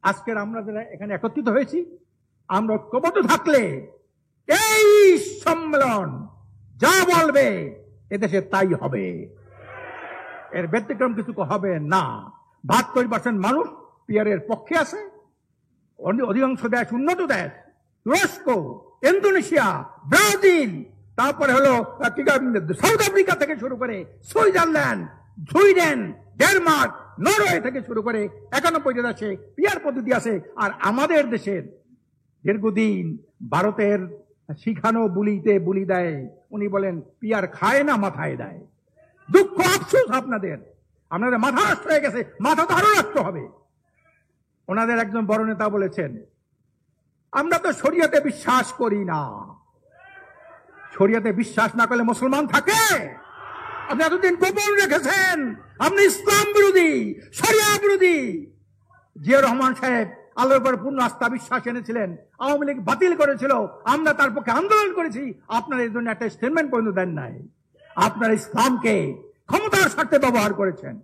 আজকের আমরা যারা এখানে একত্রিত হয়েছি, আমরা ঐক্যবদ্ধ থাকলে এই সম্মেলন যা বলবে এদেশে তাই হবে, এর ব্যতিক্রম কিছু হবে না। 72% মানুষ পিয়ারের পক্ষে আছে। অধিকাংশ দেশ, উন্নত দেশ, তুরস্ক, ইন্দোনেশিয়া, ব্রাজিল, তারপরে হলো সাউথ আফ্রিকা থেকে শুরু করে সুইজারল্যান্ড, সুইডেন, ডেনমার্ক, নরওয়ে থেকে শুরু করে 91 দেশে পিয়ার পদ্ধতি আছে। আর আমাদের দেশের দীর্ঘদিন ভারতের শিখানো বুলিতে বুলি দেয়, উনি বলেন পিয়ার খায় না মাথায় দেয়। দুঃখ আফসোস আপনাদের মাথা নষ্ট হয়ে গেছে, মাথা তো আরো নষ্ট হবে। ওনাদের একজন বড় নেতা বলেছেন, আমরা তো শরিয়াতে বিশ্বাস করি না। শরিয়াতে বিশ্বাস না করলে মুসলমান থাকে? আপনি এতদিন গোপন রেখেছেন আপনি ইসলাম বিরোধী, শরিয়া বিরোধী। জিয়া রহমান সাহেব আল্লাহর উপর পূর্ণ আস্থা বিশ্বাস এনেছিলেন, আওয়ামী লীগ বাতিল করেছিল, আমরা তার পক্ষে আন্দোলন করেছি। আপনারা এই জন্য একটা স্টেটমেন্ট পর্যন্ত দেন নাই। আপনারা ইসলামকে ক্ষমতার স্বার্থে ব্যবহার করেছেন।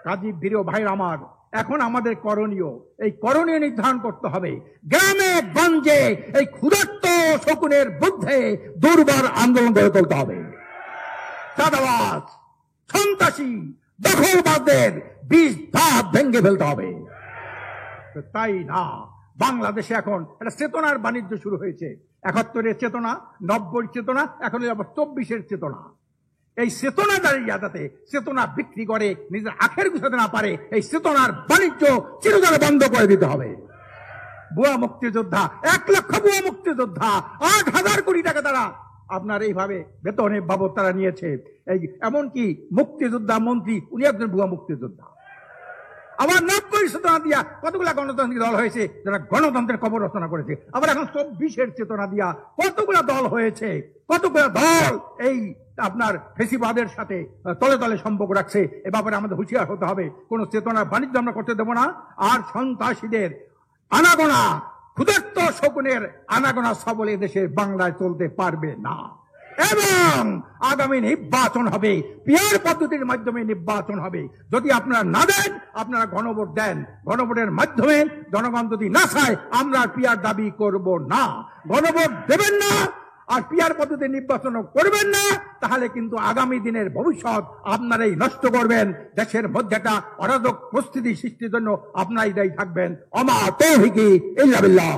কাজী প্রিয় ভাই আমার, এখন আমাদের করণীয়, এই করণীয় নির্ধারণ করতে হবে। গ্রামে গঞ্জে এই ক্ষুধার্ত শকুনের বিরুদ্ধে দুর্বার আন্দোলন গড়ে তুলতে হবে। চাঁদাবাজ, সন্ত্রাসী, দখলবাদদের বীজ ধাপ ভেঙে ফেলতে হবে। তাই না, বাংলাদেশে এখন একটা চেতনার বাণিজ্য শুরু হয়েছে। 71-এর চেতনা, 90-এর চেতনা, এখন আবার 24-এর চেতনা। এই চেতনা দাঁড়িয়ে যাতে চেতনা বিক্রি করে নিজের আখের গুছাতে না পারে, এই চেতনার বাণিজ্য চিরতরে বন্ধ করে দিতে হবে। ভুয়া মুক্তিযোদ্ধা, 1 লক্ষ ভুয়া মুক্তিযোদ্ধা, 8,000 কোটি টাকা তারা আপনার এইভাবে বেতনের বাবদ তারা নিয়েছে। এই এমনকি মুক্তিযোদ্ধা মন্ত্রী, উনি একজন ভুয়া মুক্তিযোদ্ধা। আবার 90 চেতনা দিয়া কতগুলা গণতান্ত্রিক দল হয়েছে যারা গণতন্ত্রের কবর রচনা করেছে। আবার এখন 24-এর চেতনা দিয়া কতগুলা দল হয়েছে, কতগুলা দল এই আপনার ফেসিবাদের সাথে তলে তলে সম্পর্ক রাখছে। এ ব্যাপারে আমাদের হুঁশিয়ার হতে হবে। কোন চেতনার বাণিজ্য আমরা করতে দেব না। আর সন্ত্রাসীদের আনাগোনা, ক্ষুধার্ত শকুনের আনাগোনা সবল দেশে বাংলায় চলতে পারবে না। এবং আগামী নির্বাচন হবে পিয়ার পদ্ধতির মাধ্যমে নির্বাচন হবে। যদি আপনারা না দেন, আপনারা গণভোট দেন। গণভোটের মাধ্যমে জনগণ যদি না চায়, আমরা পিয়ার দাবি করব না। গণভোট দেবেন না আর পিয়ার পদ্ধতি নির্বাচন করবেন না, তাহলে কিন্তু আগামী দিনের ভবিষ্যৎ আপনারাই নষ্ট করবেন। দেশের মধ্যে একটা অরাজক পরিস্থিতি সৃষ্টির জন্য আপনারাই দায়ী থাকবেন। ওমা তৌফিকি ইল্লা বিল্লাহ।